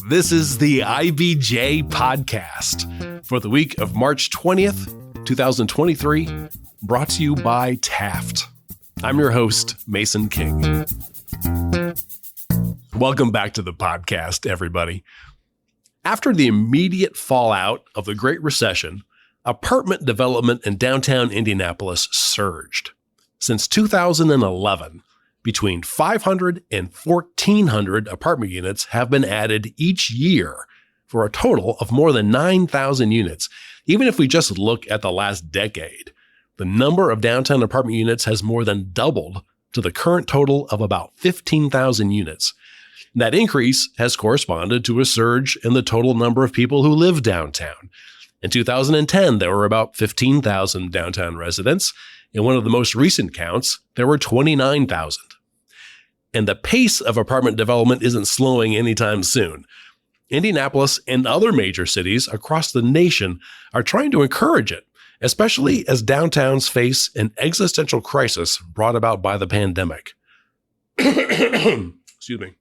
This is the IBJ podcast for the week of March 20th, 2023, brought to you by Taft. I'm your host, Mason King. Welcome back to the podcast, everybody. After the immediate fallout of the Great Recession, apartment development in downtown Indianapolis surged. Since 2011, between 500 and 1,400 apartment units have been added each year for a total of more than 9,000 units. Even if we just look at the last decade, the number of downtown apartment units has more than doubled to the current total of about 15,000 units. That increase has corresponded to a surge in the total number of people who live downtown. In 2010, there were about 15,000 downtown residents. In one of the most recent counts, there were 29,000. And the pace of apartment development isn't slowing anytime soon. Indianapolis and other major cities across the nation are trying to encourage it, especially as downtowns face an existential crisis brought about by the pandemic. Excuse me.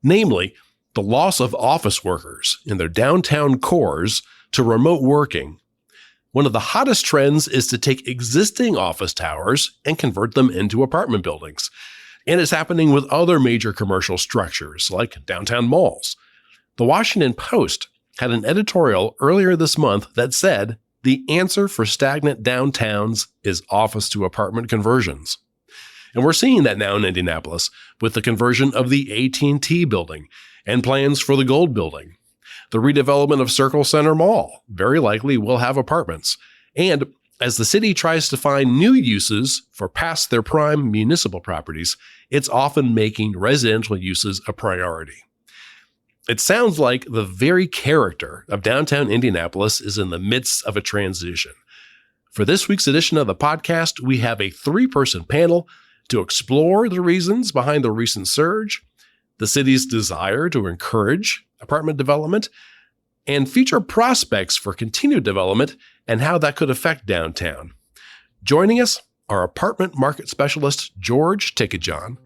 Namely, the loss of office workers in their downtown cores to remote working. One of the hottest trends is to take existing office towers and convert them into apartment buildings. And it's happening with other major commercial structures like downtown malls. The Washington Post had an editorial earlier this month that said the answer for stagnant downtowns is office to apartment conversions. And we're seeing that now in Indianapolis with the conversion of the AT&T building and plans for the Gold building. The redevelopment of Circle Center Mall very likely will have apartments. And as the city tries to find new uses for past their prime municipal properties, it's often making residential uses a priority. It sounds like the very character of downtown Indianapolis is in the midst of a transition. For this week's edition of the podcast, we have a three-person panel to explore the reasons behind the recent surge, the city's desire to encourage apartment development, and future prospects for continued development and how that could affect downtown. Joining us are apartment market specialist George Tikkajohn,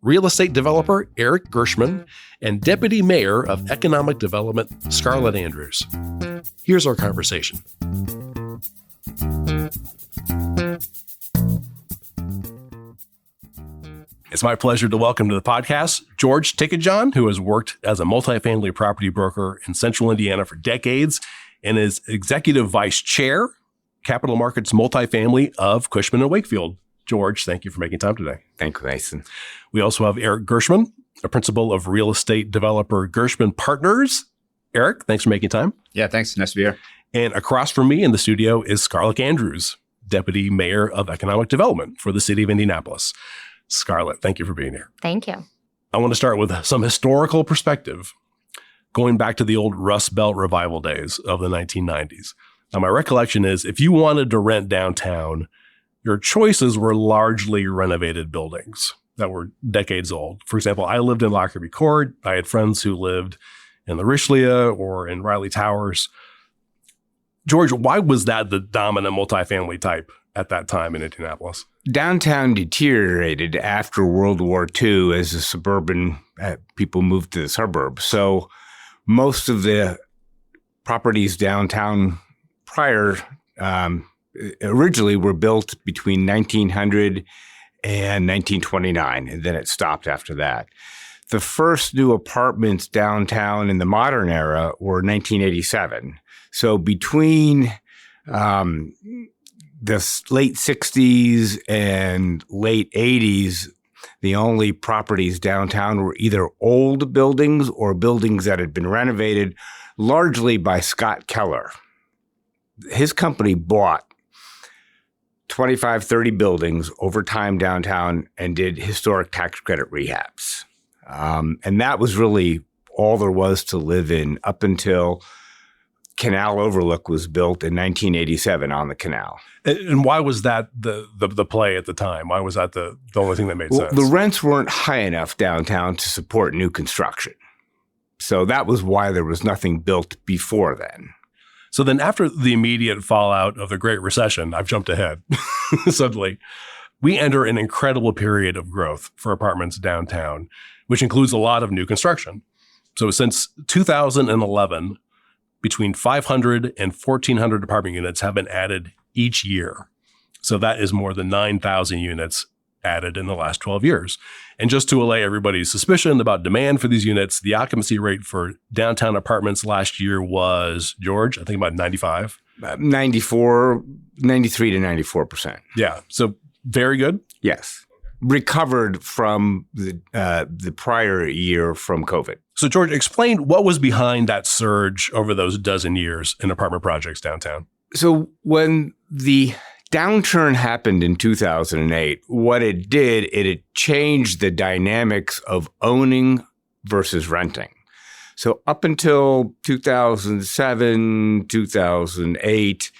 real estate developer Eric Gershman, and Deputy Mayor of Economic Development Scarlett Andrews. Here's our conversation. It's my pleasure to welcome to the podcast George Tikkajohn, who has worked as a multifamily property broker in central Indiana for decades and is executive vice chair, capital markets multifamily of Cushman & Wakefield. George, thank you for making time today. Thank you, Mason. We also have Eric Gershman, a principal of real estate developer Gershman Partners. Eric, thanks for making time. Yeah, thanks. Nice to be here. And across from me in the studio is Scarlett Andrews, Deputy Mayor of Economic Development for the city of Indianapolis. Scarlett, thank you for being here. Thank you. I want to start with some historical perspective, going back to the old Rust Belt revival days of the 1990s. Now, my recollection is if you wanted to rent downtown, your choices were largely renovated buildings that were decades old. For example, I lived in Lockerbie Court. I had friends who lived in the Richelieu or in Riley Towers. George, why was that the dominant multifamily type at that time in Indianapolis? Downtown deteriorated after World War II as the suburban people moved to the suburbs. So most of the properties downtown prior originally were built between 1900 and 1929, and then it stopped after that. The first new apartments downtown in the modern era were 1987. So between the late 60s and late 80s, the only properties downtown were either old buildings or buildings that had been renovated, largely by Scott Keller. His company bought 25, 30 buildings over time downtown and did historic tax credit rehabs. And that was really all there was to live in up until Canal Overlook was built in 1987 on the canal. And why was that the play at the time? Why was that the only thing that made sense? The rents weren't high enough downtown to support new construction. So that was why there was nothing built before then. So then after the immediate fallout of the Great Recession, I've jumped ahead suddenly, we enter an incredible period of growth for apartments downtown, which includes a lot of new construction. So since 2011, between 500 and 1,400 apartment units have been added each year. So that is more than 9,000 units added in the last 12 years. And just to allay everybody's suspicion about demand for these units, the occupancy rate for downtown apartments last year was, George, I think about 95. 93 to 94%. Yeah. So very good. Yes. Recovered from the prior year from COVID. So George, explain what was behind that surge over those dozen years in apartment projects downtown. So when the downturn happened in 2008, what it did, it changed the dynamics of owning versus renting. So up until 2007, 2008,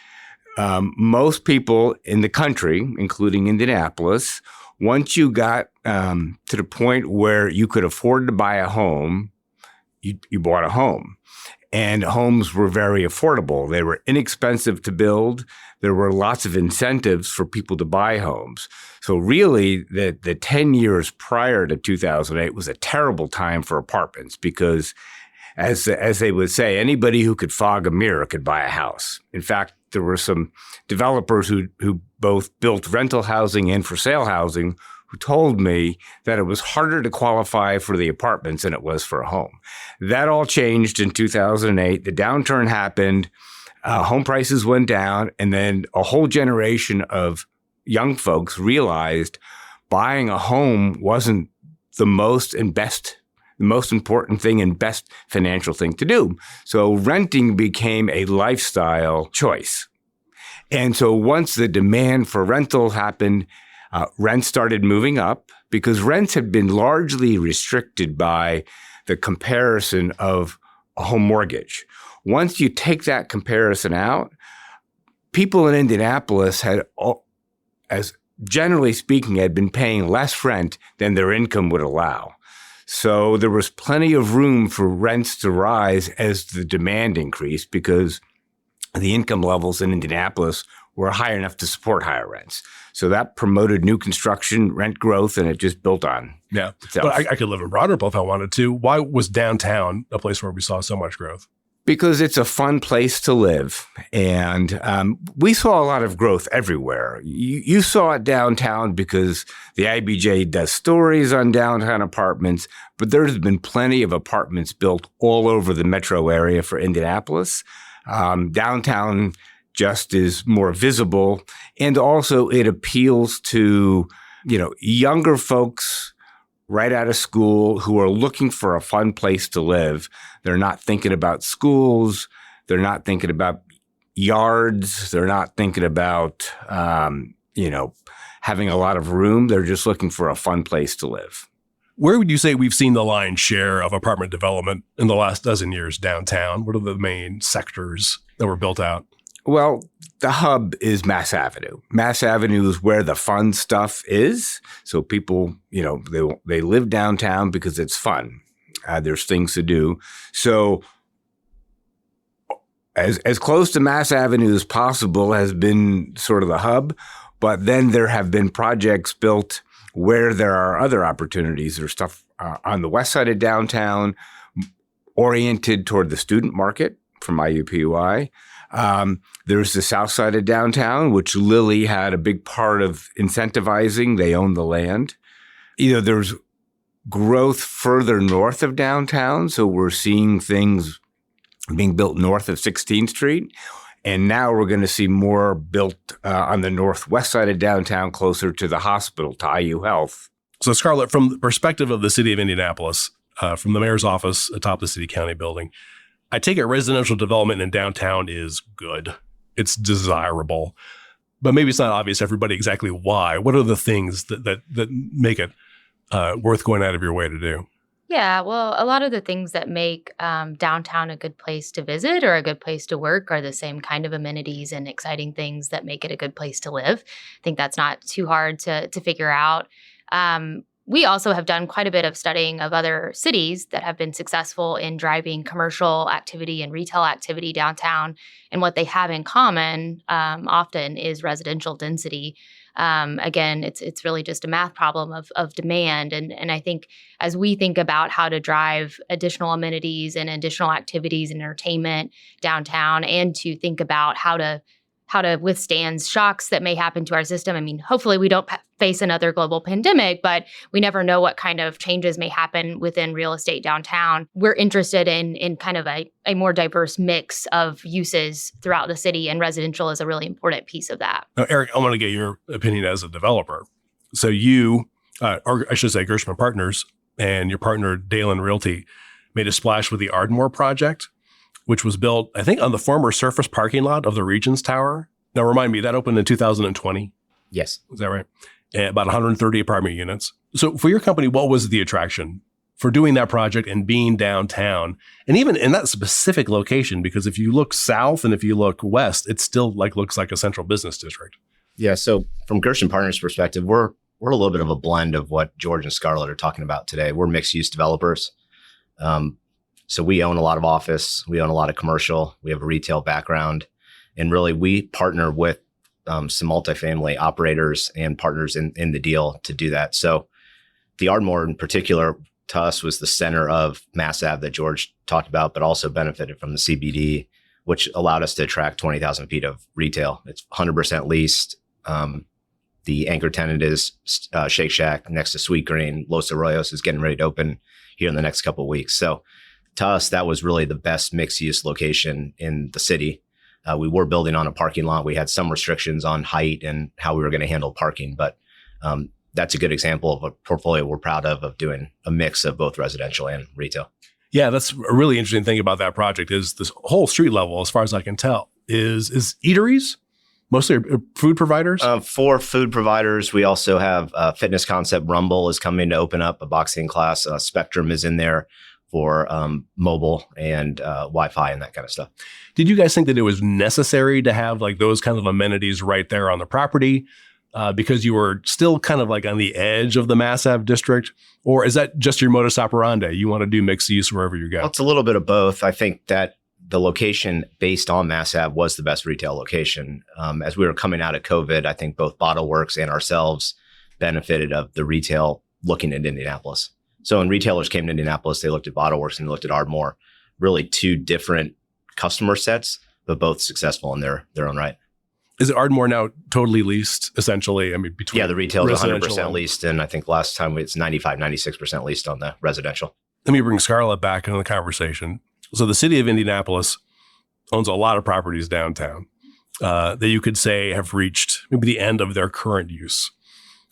most people in the country, including Indianapolis, once you got to the point where you could afford to buy a home, you bought a home. And homes were very affordable. They were inexpensive to build. There were lots of incentives for people to buy homes. So really, the 10 years prior to 2008 was a terrible time for apartments because, as they would say, anybody who could fog a mirror could buy a house. In fact, there were some developers who both built rental housing and for sale housing who told me that it was harder to qualify for the apartments than it was for a home. That all changed in 2008. The downturn happened. Home prices went down. And then a whole generation of young folks realized buying a home wasn't the most important thing and best financial thing to do. So renting became a lifestyle choice. And so once the demand for rental happened, rents started moving up because rents had been largely restricted by the comparison of a home mortgage. Once you take that comparison out, people in Indianapolis as generally speaking, had been paying less rent than their income would allow. So there was plenty of room for rents to rise as the demand increased because the income levels in Indianapolis were high enough to support higher rents. So that promoted new construction, rent growth, and it just built on itself. But I could live in Broad Ripple if I wanted to. Why was downtown a place where we saw so much growth? Because it's a fun place to live. And we saw a lot of growth everywhere. You saw it downtown because the IBJ does stories on downtown apartments, but there's been plenty of apartments built all over the metro area for Indianapolis. Downtown just is more visible. And also it appeals to, younger folks right out of school who are looking for a fun place to live. They're not thinking about schools. They're not thinking about yards. They're not thinking about, having a lot of room. They're just looking for a fun place to live. Where would you say we've seen the lion's share of apartment development in the last dozen years downtown? What are the main sectors that were built out? Well, the hub is Mass Avenue. Mass Avenue is where the fun stuff is. So people, they live downtown because it's fun. There's things to do. So as close to Mass Avenue as possible has been sort of the hub. But then there have been projects built where there are other opportunities. There's stuff on the west side of downtown oriented toward the student market from IUPUI. There's the south side of downtown, which Lilly had a big part of incentivizing. They own the land. There's growth further north of downtown. So we're seeing things being built north of 16th Street. And now we're going to see more built on the northwest side of downtown, closer to the hospital, to IU Health. So Scarlett, from the perspective of the city of Indianapolis, from the mayor's office atop the city county building, I take it residential development in downtown is good. It's desirable. But maybe it's not obvious to everybody exactly why. What are the things that make it worth going out of your way to do? Yeah, well, a lot of the things that make downtown a good place to visit or a good place to work are the same kind of amenities and exciting things that make it a good place to live. I think that's not too hard to figure out. We also have done quite a bit of studying of other cities that have been successful in driving commercial activity and retail activity downtown. And what they have in common often is residential density. Again, it's really just a math problem of demand. And I think as we think about how to drive additional amenities and additional activities and entertainment downtown, and to think about how to withstand shocks that may happen to our system. I mean, hopefully we don't face another global pandemic, but we never know what kind of changes may happen within real estate downtown. We're interested in kind of a more diverse mix of uses throughout the city, and residential is a really important piece of that. Now, Eric, I want to get your opinion as a developer. So you, or I should say Gershman Partners, and your partner Dalen Realty made a splash with the Ardmore project, which was built, I think, on the former surface parking lot of the Regents Tower. Now, remind me, that opened in 2020? Yes. Is that right? And about 130 apartment units. So for your company, what was the attraction for doing that project and being downtown? And even in that specific location, because if you look south and if you look west, it still looks like a central business district. Yeah. So from Gershman Partners' perspective, we're a little bit of a blend of what George and Scarlett are talking about today. We're mixed use developers. So we own a lot of office, we own a lot of commercial, we have a retail background, and really we partner with some multifamily operators and partners in the deal to do that. So the Ardmore in particular to us was the center of Mass Ave that George talked about, but also benefited from the CBD, which allowed us to attract 20,000 feet of retail. It's 100% leased. The anchor tenant is Shake Shack next to Sweet Green. Los Arroyos is getting ready to open here in the next couple of weeks. So to us, that was really the best mixed-use location in the city. We were building on a parking lot. We had some restrictions on height and how we were going to handle parking, but that's a good example of a portfolio we're proud of doing a mix of both residential and retail. Yeah, that's a really interesting thing about that project is this whole street level, as far as I can tell, is eateries, mostly food providers? For food providers, we also have fitness concept. Rumble is coming to open up a boxing class. Spectrum is in there for mobile and Wi-Fi and that kind of stuff. Did you guys think that it was necessary to have like those kind of amenities right there on the property because you were still kind of like on the edge of the Mass Ave district? Or is that just your modus operandi? You want to do mixed use wherever you go? Well, it's a little bit of both. I think that the location based on Mass Ave was the best retail location. As we were coming out of COVID, I think both Bottle Works and ourselves benefited of the retail looking at Indianapolis. So when retailers came to Indianapolis, they looked at Bottle Works and they looked at Ardmore, really two different customer sets, but both successful in their own right. Is it Ardmore now totally leased, essentially? I mean, between the retail is 100% leased. And I think last time it's 95, 96% leased on the residential. Let me bring Scarlett back into the conversation. So the city of Indianapolis owns a lot of properties downtown that you could say have reached maybe the end of their current use.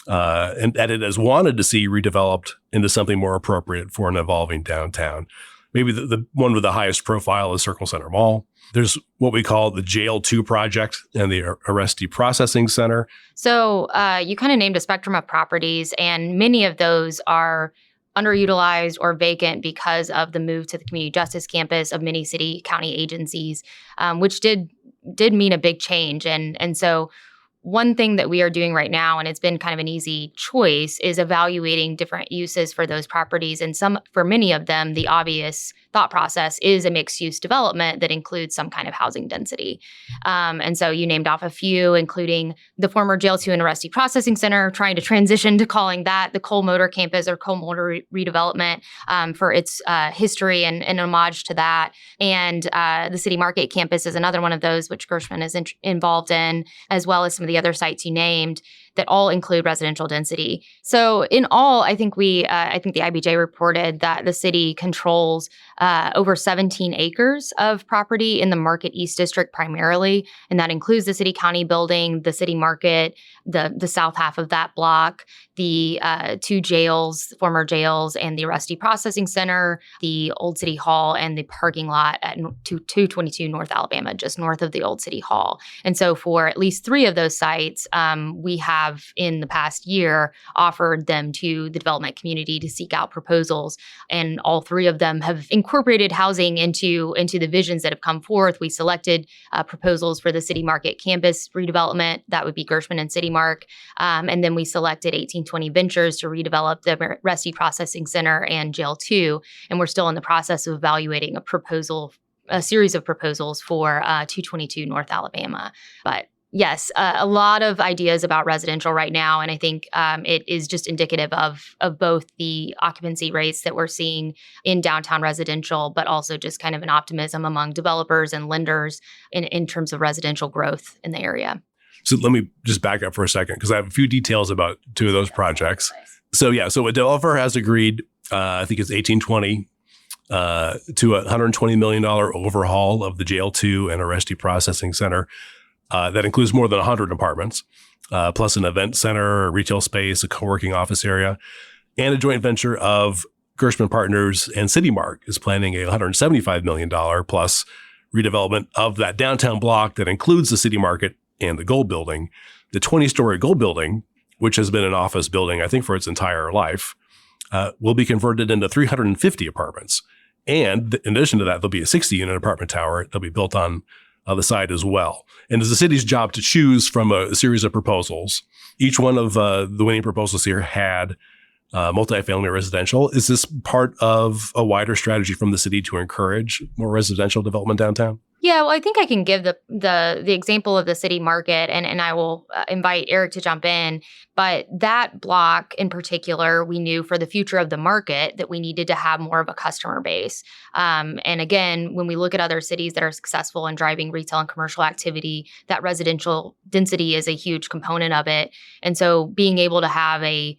And that it has wanted to see redeveloped into something more appropriate for an evolving downtown. Maybe the one with the highest profile is Circle Center Mall. There's what we call the Jail 2 project and the Arrestee Processing Center. So you kind of named a spectrum of properties, and many of those are underutilized or vacant because of the move to the community justice campus of many city county agencies, which did mean a big change. And so one thing that we are doing right now, and it's been kind of an easy choice, is evaluating different uses for those properties. And for many of them, the obvious thought process is a mixed-use development that includes some kind of housing density. And so you named off a few, including the former Jail 2 and Arrestee Processing Center, trying to transition to calling that the Cole Motor Campus or Cole Motor Redevelopment for its history and homage to that. And the City Market Campus is another one of those, which Gershman is involved in, as well as some of the other sites you named that all include residential density. So in all, I think the IBJ reported that the city controls over 17 acres of property in the Market East District primarily, and that includes the City County building, the City Market, the south half of that block, the two jails, former jails, and the Arrestee Processing Center, the Old City Hall, and the parking lot at 222 North Alabama, just north of the Old City Hall. And so for at least 3 of those sites, we have in the past year offered them to the development community to seek out proposals. And all 3 of them have incorporated housing into the visions that have come forth. We selected proposals for the City Market campus redevelopment. That would be Gershman and City Mark. And then we selected 1820 Ventures to redevelop the Arrestee Processing Center and Jail 2. And we're still in the process of evaluating a series of proposals for 222 North Alabama. But yes, a lot of ideas about residential right now. And I think it is just indicative of both the occupancy rates that we're seeing in downtown residential, but also just kind of an optimism among developers and lenders in terms of residential growth in the area. So let me just back up for a second because I have a few details about two of those projects. So a developer has agreed, I think it's 1820, to a $120 million overhaul of the Jail 2 and Arrestee Processing Center. That includes more than 100 apartments, plus an event center, a retail space, a co-working office area, and a joint venture of Gershman Partners and City Mark is planning a $175 million plus redevelopment of that downtown block that includes the City Market and the Gold Building. The 20-story Gold Building, which has been an office building, I think, for its entire life, will be converted into 350 apartments. And in addition to that, there'll be a 60-unit apartment tower that'll be built on the side as well. And it's the city's job to choose from a series of proposals. Each one of the winning proposals here had multifamily residential. Is this part of a wider strategy from the city to encourage more residential development downtown? Yeah, well, I think I can give the example of the City Market, and I will invite Eric to jump in. But that block in particular, we knew for the future of the market that we needed to have more of a customer base. And again, when we look at other cities that are successful in driving retail and commercial activity, that residential density is a huge component of it. And so being able to have a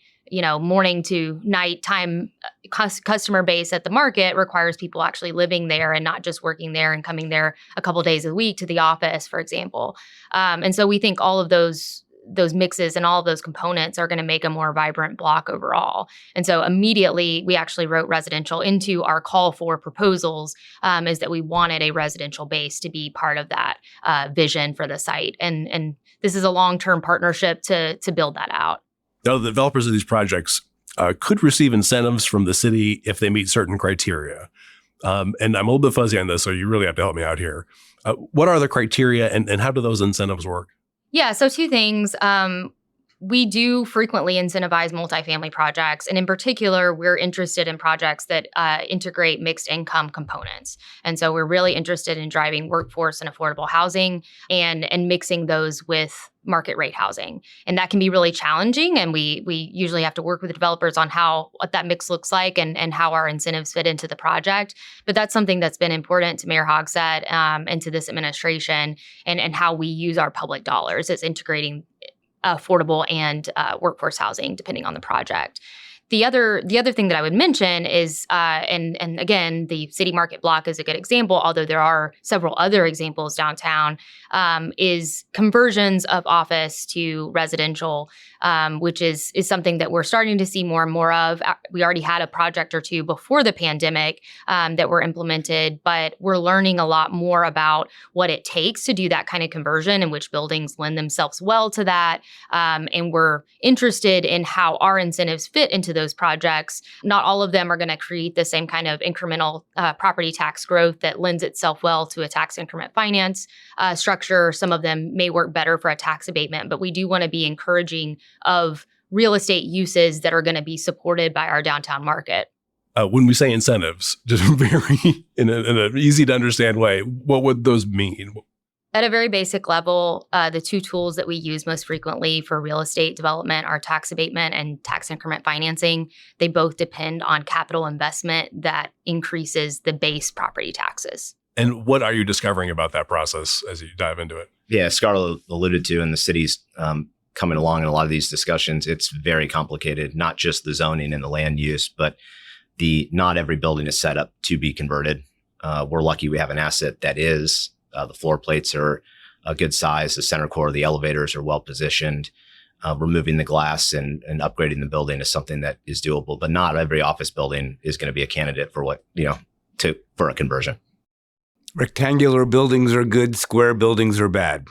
morning to nighttime customer base at the market requires people actually living there and not just working there and coming there a couple days a week to the office, for example. And so we think all of those mixes and all of those components are going to make a more vibrant block overall. And so immediately we actually wrote residential into our call for proposals, is that we wanted a residential base to be part of that vision for the site. And this is a long-term partnership to build that out. Now, the developers of these projects could receive incentives from the city if they meet certain criteria. And I'm a little bit fuzzy on this, so you really have to help me out here. What are the criteria and how do those incentives work? Yeah, so two things. We do frequently incentivize multifamily projects. And in particular, we're interested in projects that integrate mixed income components. And so we're really interested in driving workforce and affordable housing and mixing those with market rate housing. And that can be really challenging. And we usually have to work with the developers on what that mix looks like and how our incentives fit into the project. But that's something that's been important to Mayor Hogsett and to this administration and how we use our public dollars is integrating affordable and workforce housing, depending on the project. The other thing that I would mention is, and again, the City Market block is a good example, although there are several other examples downtown, is conversions of office to residential, which is something that we're starting to see more and more of. We already had a project or two before the pandemic that were implemented, but we're learning a lot more about what it takes to do that kind of conversion and which buildings lend themselves well to that. And we're interested in how our incentives fit into those projects. Not all of them are going to create the same kind of incremental property tax growth that lends itself well to a tax increment finance structure. Some of them may work better for a tax abatement, but we do want to be encouraging of real estate uses that are going to be supported by our downtown market. When we say incentives, just very in an easy to understand way, what would those mean? At a very basic level, the two tools that we use most frequently for real estate development are tax abatement and tax increment financing. They both depend on capital investment that increases the base property taxes. And what are you discovering about that process as you dive into it? Yeah, Scarlett alluded to, and the city's coming along in a lot of these discussions. It's very complicated, not just the zoning and the land use, but not every building is set up to be converted. We're lucky we have an asset that is. The floor plates are a good size. The center core of the elevators are well positioned. Removing the glass and upgrading the building is something that is doable, but not every office building is going to be a candidate for for a conversion. Rectangular buildings are good. Square buildings are bad.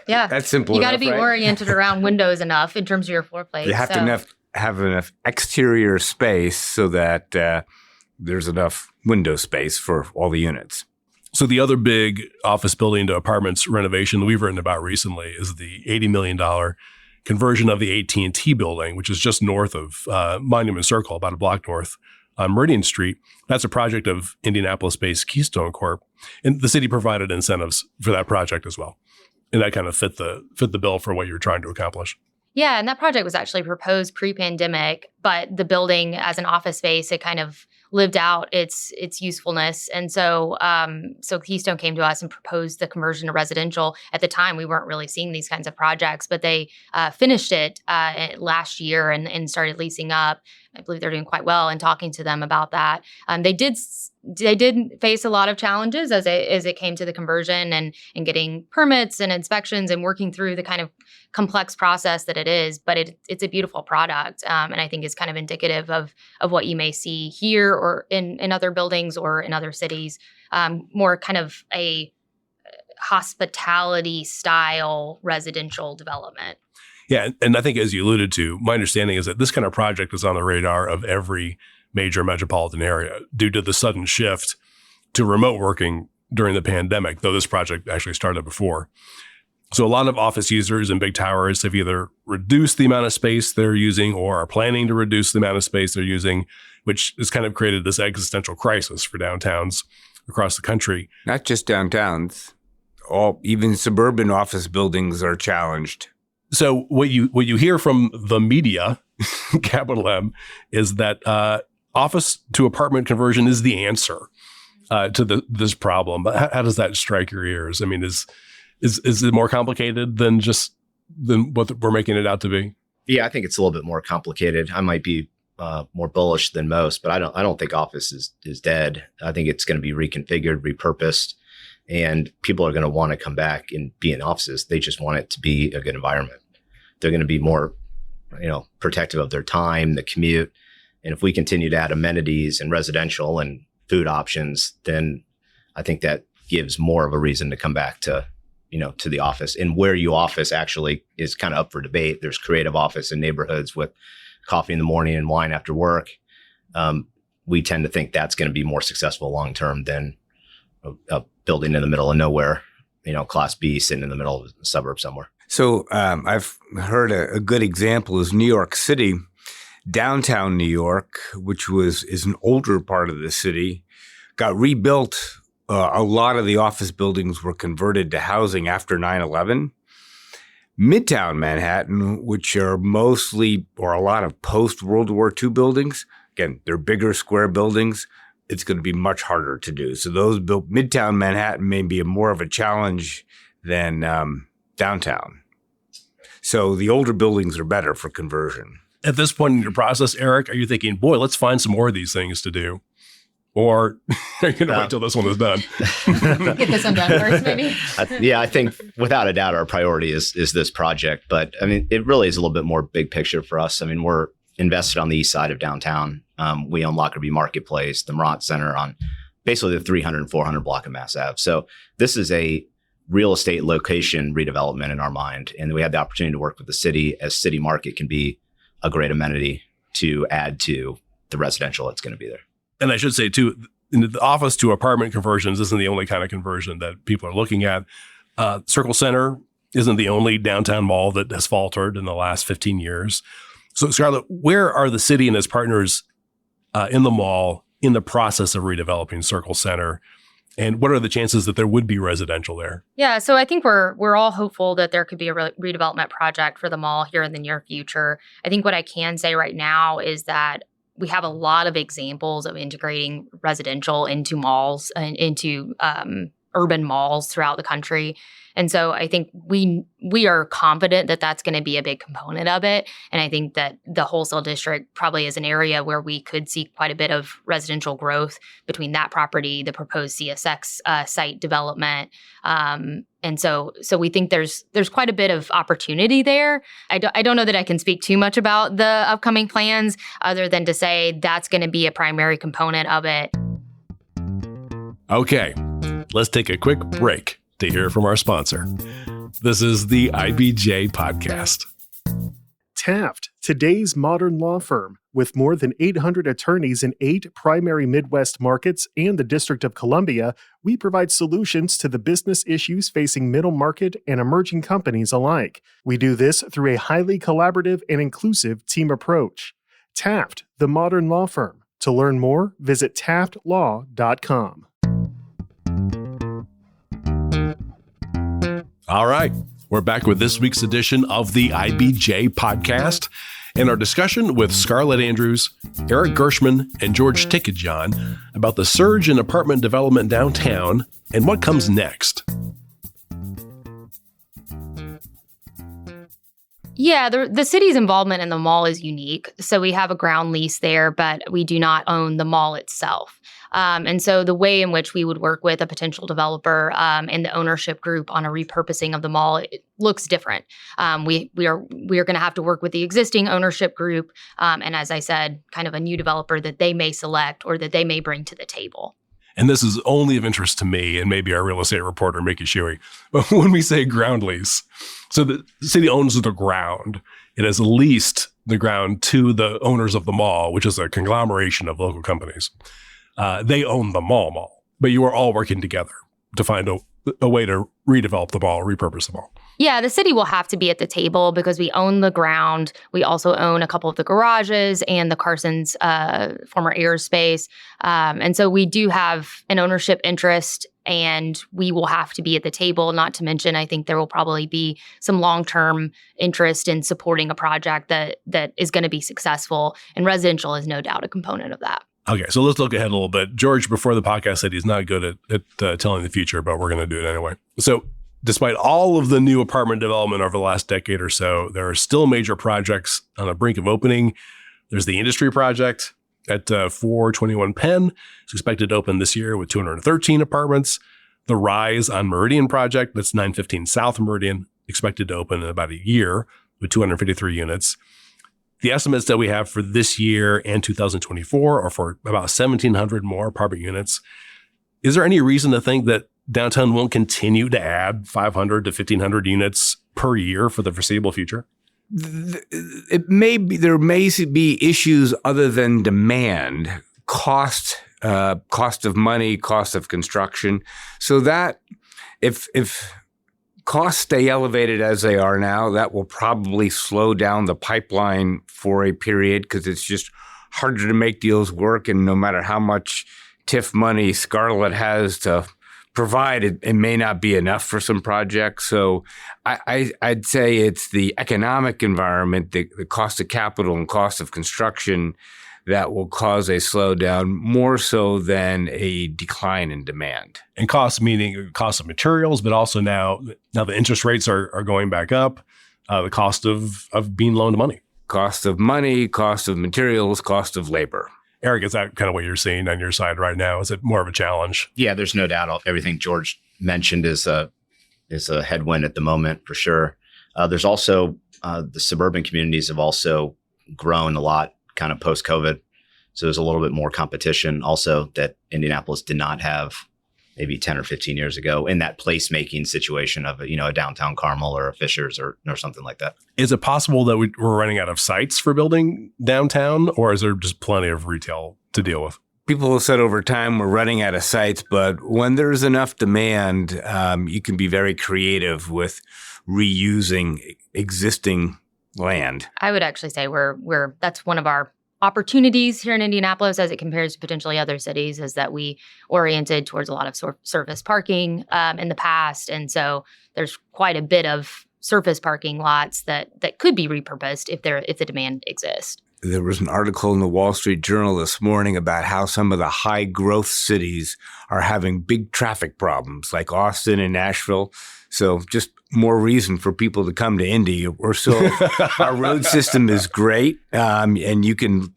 Yeah, that's simple. You got to be right? oriented around windows enough in terms of your floor plate. You have to have enough exterior space so that there's enough window space for all the units. So the other big office building to apartments renovation that we've written about recently is the $80 million conversion of the AT&T building, which is just north of Monument Circle, about a block north on Meridian Street. That's a project of Indianapolis-based Keystone Corp. And the city provided incentives for that project as well. And that kind of fit the bill for what you're trying to accomplish. Yeah, and that project was actually proposed pre-pandemic, but the building as an office space, it kind of lived out its usefulness. And so so Keystone came to us and proposed the conversion to residential. At the time, we weren't really seeing these kinds of projects, but they finished it last year and started leasing up. I believe they're doing quite well, and talking to them about that. They did face a lot of challenges as it came to the conversion and getting permits and inspections and working through the kind of complex process that it is. But it's a beautiful product, and I think is kind of indicative of what you may see here or in other buildings or in other cities. More kind of a hospitality style residential development. Yeah, and I think as you alluded to, my understanding is that this kind of project is on the radar of every major metropolitan area due to the sudden shift to remote working during the pandemic, though this project actually started before. So a lot of office users in big towers have either reduced the amount of space they're using or are planning to reduce the amount of space they're using, which has kind of created this existential crisis for downtowns across the country. Not just downtowns, even suburban office buildings are challenged. So what you hear from the media, capital M, is that office to apartment conversion is the answer to this problem. But how does that strike your ears? I mean, is it more complicated than what we're making it out to be? Yeah, I think it's a little bit more complicated. I might be more bullish than most, but I don't think office is dead. I think it's going to be reconfigured, repurposed, and people are going to want to come back and be in offices. They just want it to be a good environment. They're going to be more, protective of their time, the commute. And if we continue to add amenities and residential and food options, then I think that gives more of a reason to come back to the office. And where you office actually is kind of up for debate. There's creative office in neighborhoods with coffee in the morning and wine after work. We tend to think that's going to be more successful long-term than a building in the middle of nowhere, class B sitting in the middle of the suburb somewhere. So I've heard a good example is New York City. Downtown New York, which is an older part of the city, got rebuilt. A lot of the office buildings were converted to housing after 9/11. Midtown Manhattan, which are mostly or a lot of post-World War II buildings, again, they're bigger square buildings. It's going to be much harder to do. So those Midtown Manhattan may be more of a challenge than downtown. So the older buildings are better for conversion. At this point in your process, Eric, are you thinking, boy, let's find some more of these things to do? Or are you going to wait till this one is done? Get this one done first, maybe? I think without a doubt, our priority is this project. But I mean, it really is a little bit more big picture for us. I mean, we're invested on the east side of downtown. We own Lockerbie Marketplace, the Marant Center on basically the 300 and 400 block of Mass Ave. So this is a real estate location redevelopment in our mind. And we had the opportunity to work with the city as City Market can be a great amenity to add to the residential that's going to be there. And I should say, too, the office to apartment conversions isn't the only kind of conversion that people are looking at. Circle Center isn't the only downtown mall that has faltered in the last 15 years. So, Scarlett, where are the city and its partners in the mall in the process of redeveloping Circle Center? And what are the chances that there would be residential there? Yeah, so I think we're all hopeful that there could be a redevelopment project for the mall here in the near future. I think what I can say right now is that we have a lot of examples of integrating residential into malls and into urban malls throughout the country. And so I think we are confident that that's going to be a big component of it. And I think that the wholesale district probably is an area where we could see quite a bit of residential growth between that property, the proposed CSX site development. And so we think there's quite a bit of opportunity there. I don't know that I can speak too much about the upcoming plans other than to say that's going to be a primary component of it. Okay, let's take a quick break to hear from our sponsor. This is the IBJ Podcast. Taft, today's modern law firm. With more than 800 attorneys in 8 primary Midwest markets and the District of Columbia, we provide solutions to the business issues facing middle market and emerging companies alike. We do this through a highly collaborative and inclusive team approach. Taft, the modern law firm. To learn more, visit taftlaw.com. All right. We're back with this week's edition of the IBJ podcast and our discussion with Scarlett Andrews, Eric Gershman, and George Ticketjohn about the surge in apartment development downtown and what comes next. Yeah, the city's involvement in the mall is unique. So we have a ground lease there, but we do not own the mall itself. And so the way in which we would work with a potential developer and the ownership group on a repurposing of the mall, it looks different. We are going to have to work with the existing ownership group, and as I said, kind of a new developer that they may select or that they may bring to the table. And this is only of interest to me and maybe our real estate reporter, Mickey Shuey. But when we say ground lease, so the city owns the ground. It has leased the ground to the owners of the mall, which is a conglomeration of local companies. They own the mall, but you are all working together to find a way to redevelop the mall, repurpose the mall. Yeah, the city will have to be at the table because we own the ground. We also own a couple of the garages and the Carson's former airspace. And so we do have an ownership interest, and we will have to be at the table. Not to mention, I think there will probably be some long-term interest in supporting a project that is going to be successful. And residential is no doubt a component of that. Okay, so let's look ahead a little bit. George, before the podcast, said he's not good at telling the future, but we're going to do it anyway. So despite all of the new apartment development over the last decade or so, there are still major projects on the brink of opening. There's the Industry Project at 421 Penn. It's expected to open this year with 213 apartments. The Rise on Meridian Project, that's 915 South Meridian, expected to open in about a year with 253 units. The estimates that we have for this year and 2024 are for about 1,700 more apartment units. Is there any reason to think that downtown won't continue to add 500 to 1,500 units per year for the foreseeable future? It may be, there may be issues other than demand, cost of money, cost of construction. So that if costs stay elevated as they are now, that will probably slow down the pipeline for a period because it's just harder to make deals work. And no matter how much TIF money Scarlett has to provide, it may not be enough for some projects. So I'd say it's the economic environment, the cost of capital and cost of construction that will cause a slowdown more so than a decline in demand. And cost meaning cost of materials, but also now the interest rates are going back up, the cost of being loaned money. Cost of money, cost of materials, cost of labor. Eric, is that kind of what you're seeing on your side right now? Is it more of a challenge? Yeah, there's no doubt. Everything George mentioned is a headwind at the moment for sure. There's also the suburban communities have also grown a lot kind of post-COVID. So there's a little bit more competition also that Indianapolis did not have maybe 10 or 15 years ago in that placemaking situation of a downtown Carmel or a Fishers or something like that. Is it possible that we're running out of sites for building downtown, or is there just plenty of retail to deal with? People have said over time we're running out of sites, but when there's enough demand, you can be very creative with reusing existing land. I would actually say that's one of our opportunities here in Indianapolis as it compares to potentially other cities, is that we oriented towards a lot of surface parking in the past. And so there's quite a bit of surface parking lots that could be repurposed if the demand exists. There was an article in the Wall Street Journal this morning about how some of the high growth cities are having big traffic problems like Austin and Nashville. So just more reason for people to come to Indy. Our road system is great, and you can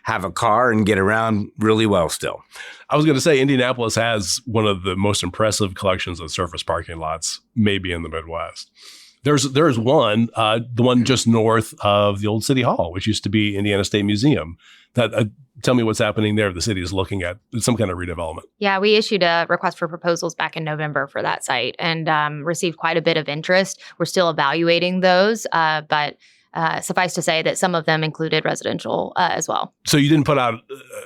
have a car and get around really well still. I was going to say Indianapolis has one of the most impressive collections of surface parking lots, maybe in the Midwest. There's one, the one just north of the old City Hall, which used to be Indiana State Museum. That tell me what's happening there. The city is looking at some kind of redevelopment. Yeah, we issued a request for proposals back in November for that site and received quite a bit of interest. We're still evaluating those, but suffice to say that some of them included residential as well. So you didn't put out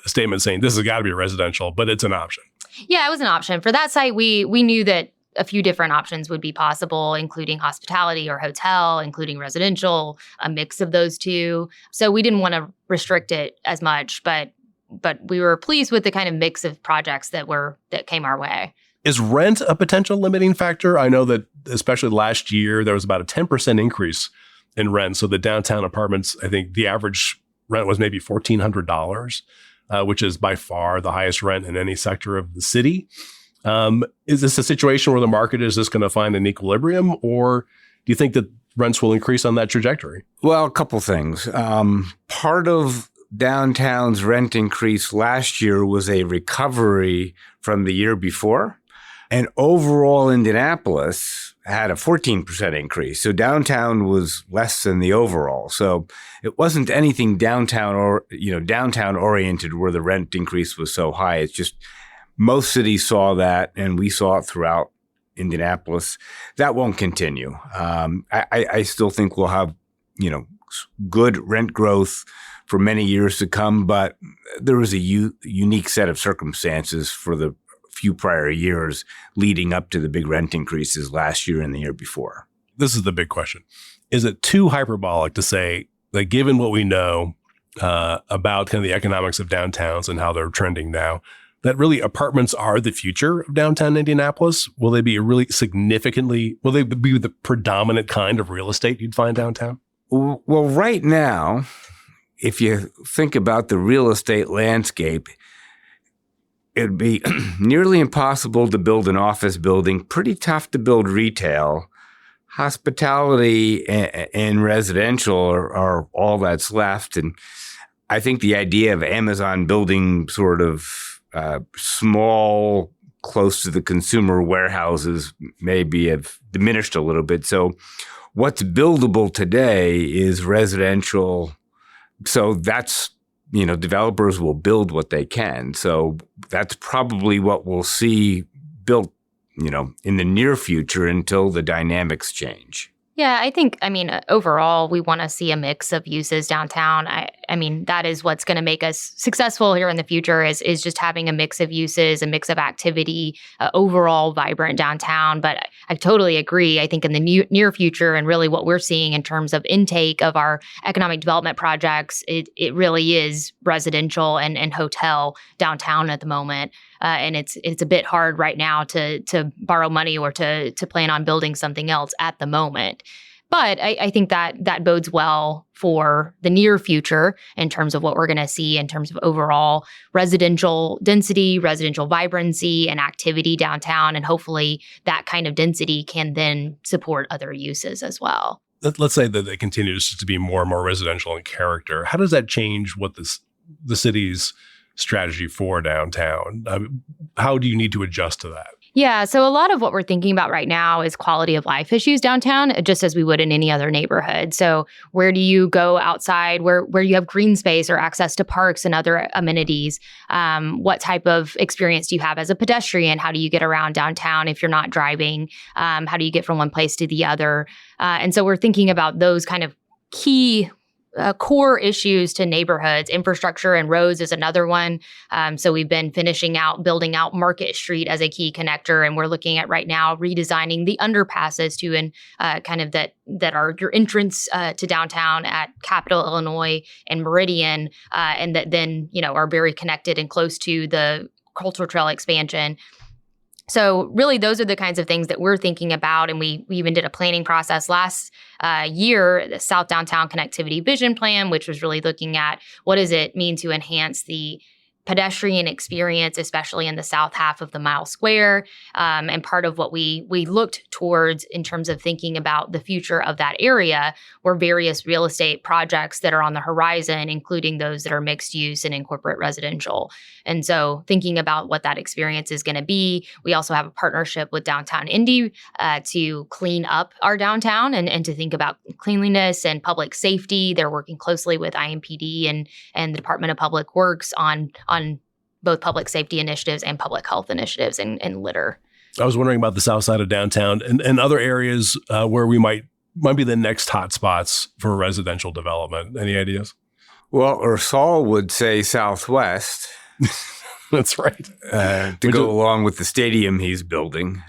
a statement saying this has got to be residential, but it's an option. Yeah, it was an option. For that site, we knew that a few different options would be possible, including hospitality or hotel, including residential, a mix of those two. So we didn't want to restrict it as much, but we were pleased with the kind of mix of projects that came our way. Is rent a potential limiting factor? I know that especially last year, there was about a 10% increase in rent. So the downtown apartments, I think the average rent was maybe $1,400, which is by far the highest rent in any sector of the city. Is this a situation where the market is just going to find an equilibrium, or do you think that rents will increase on that trajectory? Well, a couple things. Part of downtown's rent increase last year was a recovery from the year before. And overall, Indianapolis had a 14% increase. So downtown was less than the overall. So it wasn't anything downtown oriented where the rent increase was so high. It's just most cities saw that, and we saw it throughout Indianapolis. That won't continue. I still think we'll have, good rent growth for many years to come, but there was a unique set of circumstances for the few prior years leading up to the big rent increases last year and the year before. This is the big question. Is it too hyperbolic to say that given what we know about kind of the economics of downtowns and how they're trending now, that really apartments are the future of downtown Indianapolis? Will they be will they be the predominant kind of real estate you'd find downtown? Well, right now, if you think about the real estate landscape, it'd be nearly impossible to build an office building, pretty tough to build retail. Hospitality and residential are all that's left. And I think the idea of Amazon building sort of small, close to the consumer warehouses maybe have diminished a little bit. So what's buildable today is residential. So that's, developers will build what they can. So that's probably what we'll see built, in the near future until the dynamics change. Yeah, I think, overall, we want to see a mix of uses downtown. I mean, that is what's going to make us successful here in the future is just having a mix of uses, a mix of activity, overall vibrant downtown. But I totally agree. I think in the near future and really what we're seeing in terms of intake of our economic development projects, it really is residential and hotel downtown at the moment. And it's a bit hard right now to borrow money or to plan on building something else at the moment. But I think that bodes well for the near future in terms of what we're going to see in terms of overall residential density, residential vibrancy, and activity downtown. And hopefully that kind of density can then support other uses as well. Let's say that it continues to be more and more residential in character. How does that change what the city's strategy for downtown? How do you need to adjust to that? Yeah, so a lot of what we're thinking about right now is quality of life issues downtown, just as we would in any other neighborhood. So where do you go outside where you have green space or access to parks and other amenities? What type of experience do you have as a pedestrian? How do you get around downtown if you're not driving? How do you get from one place to the other? And so we're thinking about those kind of key core issues to neighborhoods. Infrastructure and roads is another one. So we've been building out Market Street as a key connector, and we're looking at right now redesigning the underpasses to kind of that are your entrance to downtown at Capitol, Illinois, and Meridian, and that then are very connected and close to the Cultural Trail expansion. So really, those are the kinds of things that we're thinking about. And we even did a planning process last year, the South Downtown Connectivity Vision Plan, which was really looking at what does it mean to enhance the pedestrian experience, especially in the south half of the Mile Square. And part of what we looked towards in terms of thinking about the future of that area were various real estate projects that are on the horizon, including those that are mixed use and incorporate residential. And so thinking about what that experience is going to be, we also have a partnership with Downtown Indy to clean up our downtown and to think about cleanliness and public safety. They're working closely with IMPD and the Department of Public Works on both public safety initiatives and public health initiatives and litter. I was wondering about the south side of downtown and other areas where we might be the next hot spots for residential development. Any ideas? Well, Ursal would say Southwest. That's right. To go along with the stadium he's building.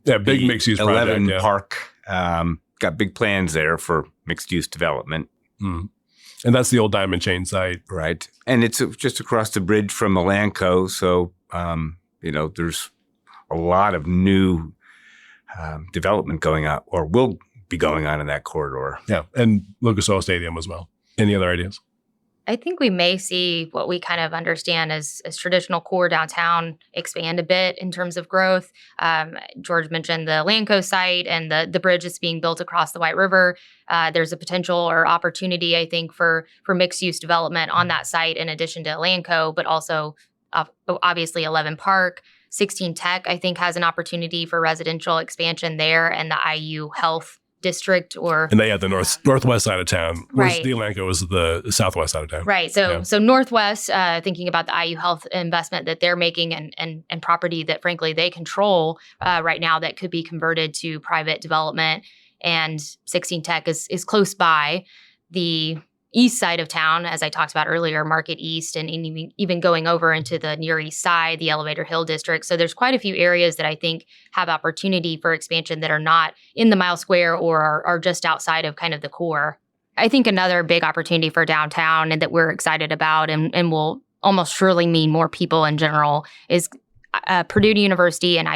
Yeah, big mixed-use project. 11 Park. Got big plans there for mixed-use development. And that's the old Diamond Chain site. Right. And it's just across the bridge from Elanco. So, there's a lot of new development going on, or will be going on in that corridor. Yeah, and Lucas Oil Stadium as well. Any other ideas? I think we may see what we kind of understand as traditional core downtown expand a bit in terms of growth. George mentioned the Lanco site and the bridge that's being built across the White River. There's a potential or opportunity, I think, for mixed-use development on that site in addition to Lanco, but also obviously 11 Park. 16 Tech, I think, has an opportunity for residential expansion there, and the IU Health District, and they have the northwest side of town, whereas right. the Lanco is the southwest side of town. Right. So Northwest, thinking about the IU Health investment that they're making and property that frankly they control right now that could be converted to private development. And 16 Tech is close by. The east side of town, as I talked about earlier, Market East, and even going over into the Near East Side, the Elevator Hill District. So there's quite a few areas that I think have opportunity for expansion that are not in the Mile Square or are just outside of kind of the core. I think another big opportunity for downtown and that we're excited about and will almost surely mean more people in general is Purdue University and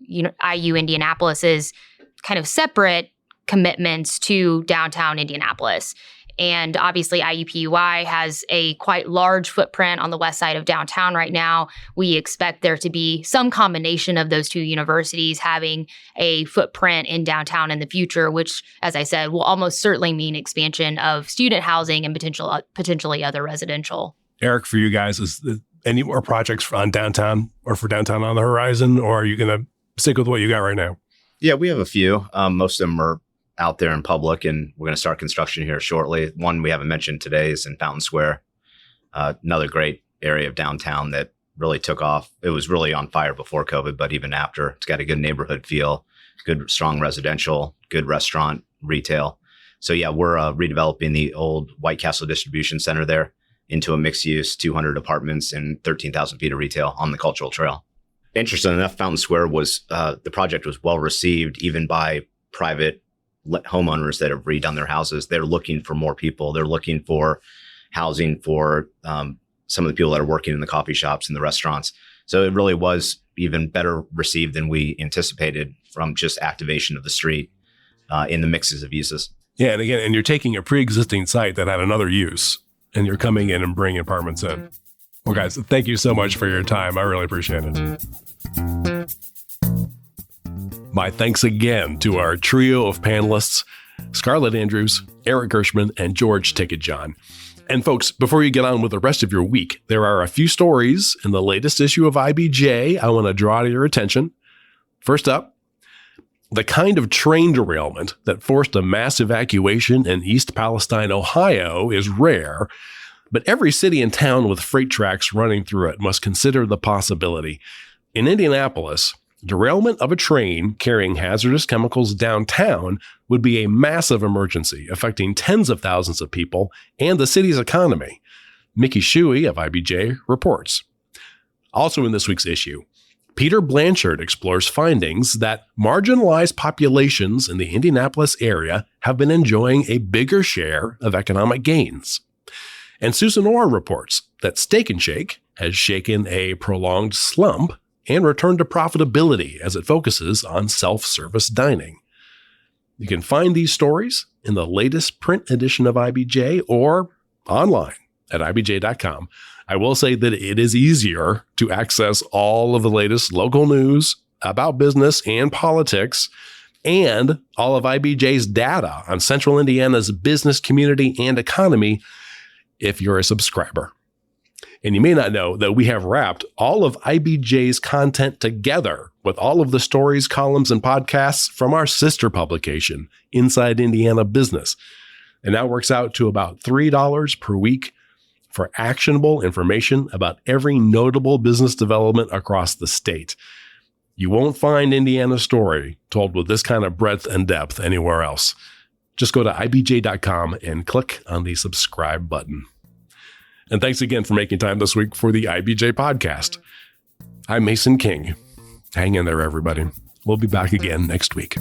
IU Indianapolis's kind of separate commitments to downtown Indianapolis. And obviously, IUPUI has a quite large footprint on the west side of downtown right now. We expect there to be some combination of those two universities having a footprint in downtown in the future, which, as I said, will almost certainly mean expansion of student housing and potentially other residential. Eric, for you guys, is any more projects on downtown or for downtown on the horizon, or are you going to stick with what you got right now? Yeah, we have a few. Most of them are out there in public, and we're going to start construction here shortly. One we haven't mentioned today is in Fountain Square, another great area of downtown that really took off. It was really on fire before COVID, but even after, it's got a good neighborhood feel, good, strong residential, good restaurant, retail. So yeah, we're redeveloping the old White Castle Distribution Center there into a mixed-use 200 apartments and 13,000 feet of retail on the Cultural Trail. Interesting enough, Fountain Square was, the project was well received even by private homeowners that have redone their houses. They're looking for more people. They're looking for housing for some of the people that are working in the coffee shops and the restaurants. So it really was even better received than we anticipated from just activation of the street in the mixes of uses. Yeah, and again, you're taking a pre-existing site that had another use, and you're coming in and bringing apartments in. Well, guys, thank you so much for your time. I really appreciate it. My thanks again to our trio of panelists, Scarlett Andrews, Eric Gershman, and George Ticketjohn. And folks, before you get on with the rest of your week, there are a few stories in the latest issue of IBJ I want to draw to your attention. First up, the kind of train derailment that forced a mass evacuation in East Palestine, Ohio is rare, but every city and town with freight tracks running through it must consider the possibility. In Indianapolis, derailment of a train carrying hazardous chemicals downtown would be a massive emergency affecting tens of thousands of people and the city's economy. Mickey Shuey of IBJ reports. Also in this week's issue, Peter Blanchard explores findings that marginalized populations in the Indianapolis area have been enjoying a bigger share of economic gains. And Susan Orr reports that Steak 'n Shake has shaken a prolonged slump and returned to profitability as it focuses on self-service dining. You can find these stories in the latest print edition of IBJ or online at ibj.com. I will say that it is easier to access all of the latest local news about business and politics and all of IBJ's data on Central Indiana's business community and economy if you're a subscriber. And you may not know that we have wrapped all of IBJ's content together with all of the stories, columns, and podcasts from our sister publication, Inside Indiana Business. And that works out to about $3 per week for actionable information about every notable business development across the state. You won't find Indiana's story told with this kind of breadth and depth anywhere else. Just go to ibj.com and click on the subscribe button. And thanks again for making time this week for the IBJ podcast. I'm Mason King. Hang in there, everybody. We'll be back again next week.